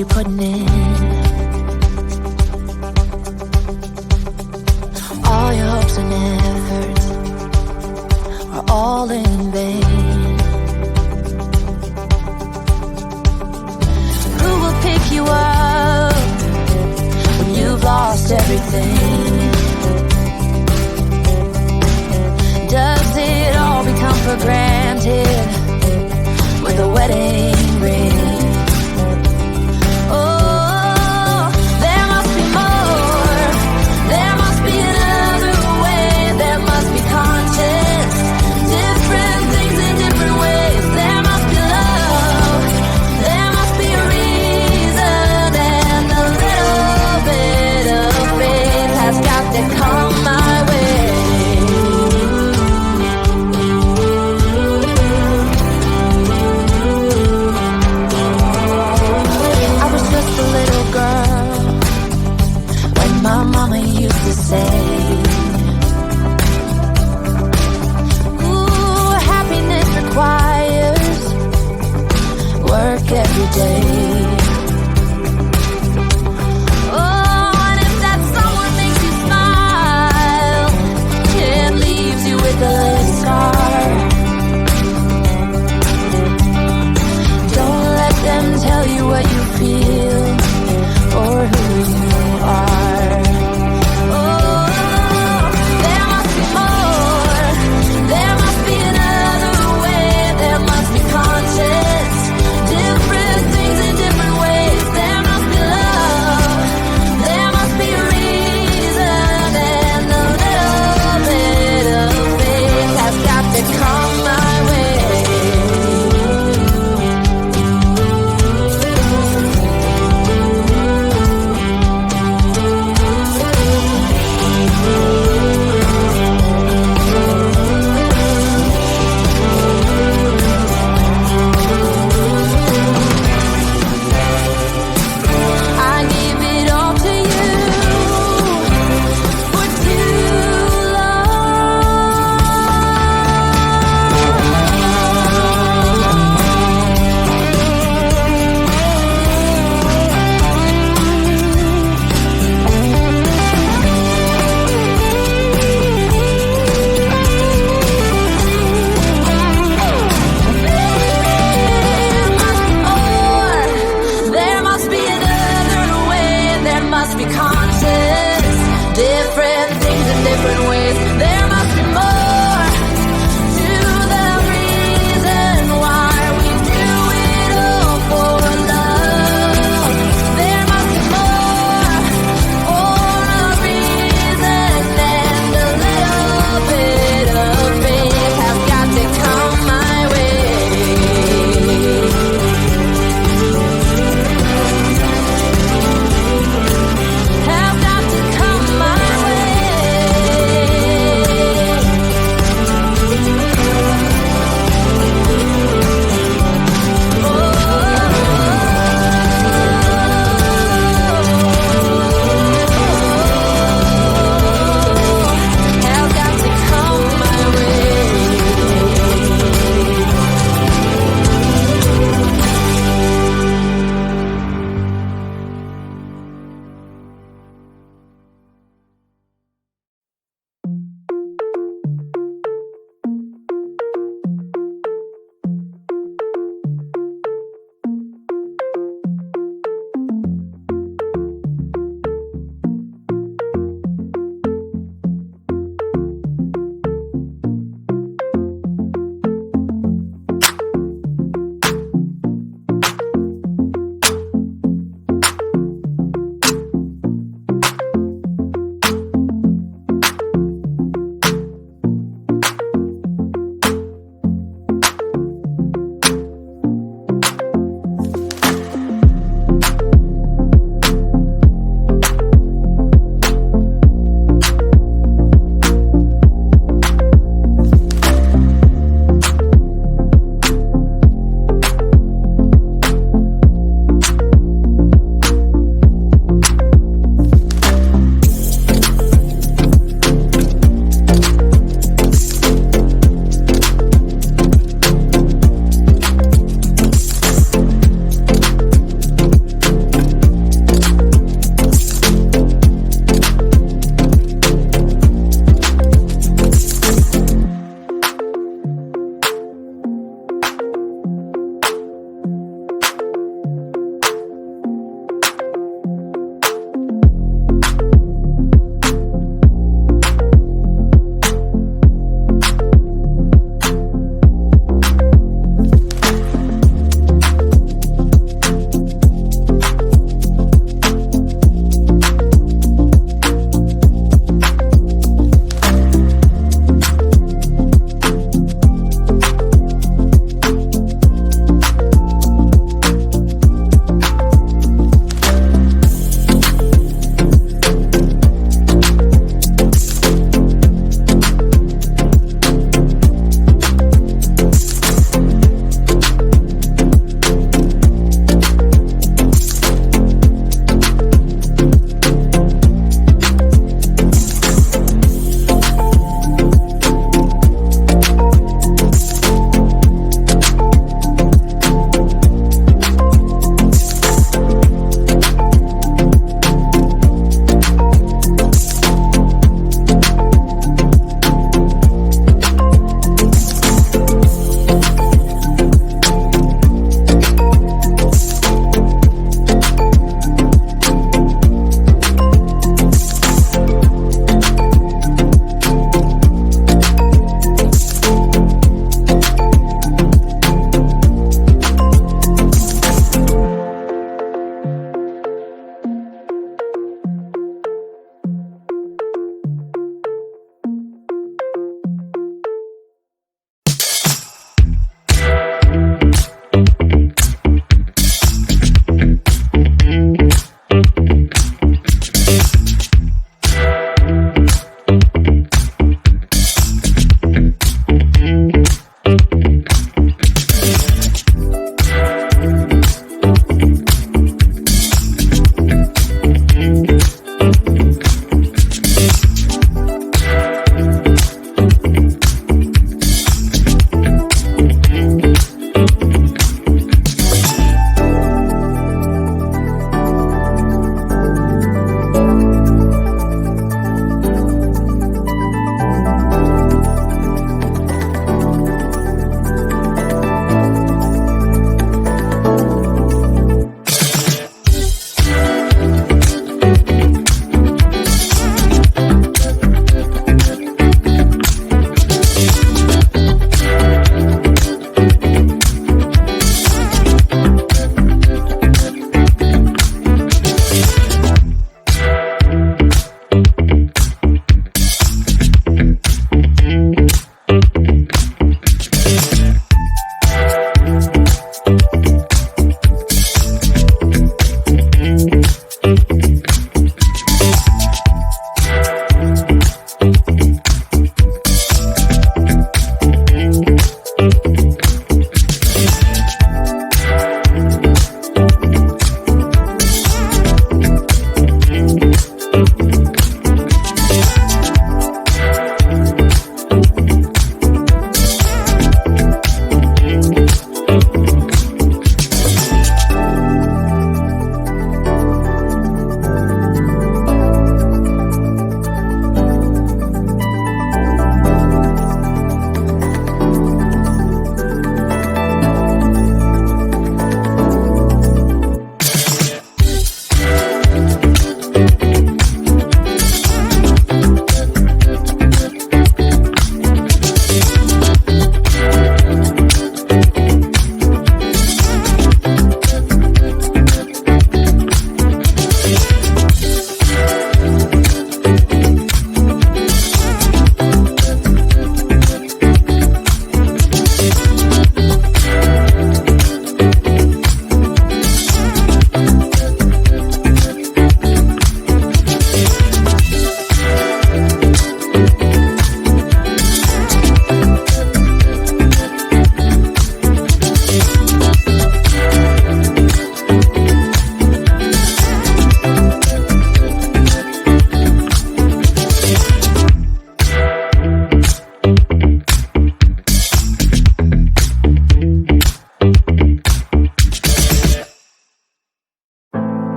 you're putting in. All your hopes and efforts are all in vain. Who will pick you up when you've lost everything? Does it all become for granted with a wedding ring? Every day. Oh, and if that someone makes you smile, it leaves you with a scar. Don't let them tell you what you feel or who you are. Oh, there must be more. There must be another way. There must be conscience. Different things in different ways. There must be love. There must be a reason, and a little bit of faith has got to come my way. Have got to come my way.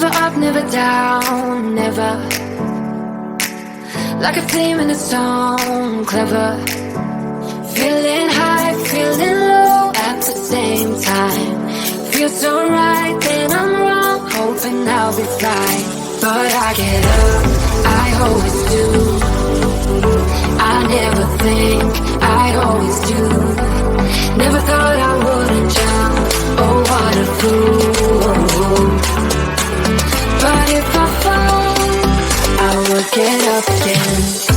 Never up, never down, never. Like a theme in a song, clever. Feeling high, feeling low at the same time. Feels so right, then I'm wrong, hoping I'll be fine. But I get up, I always do. I never think, I always do. Never thought I wouldn't jump, oh what a fool. But if I fall, I will get up again.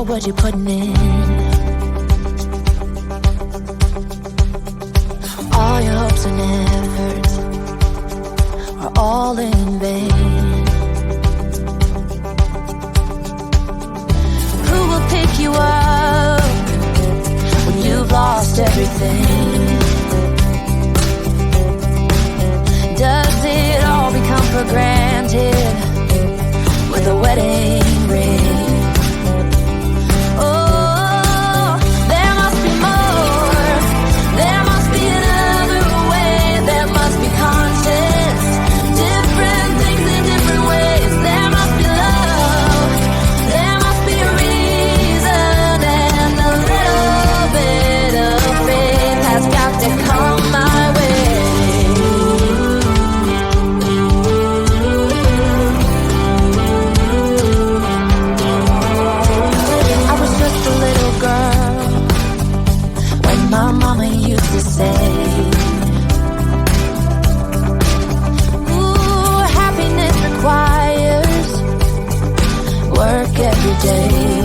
What you're putting in, all your hopes and efforts are all in vain. Who will pick you up when you've lost everything? Does it all become for granted with a wedding ring? Day.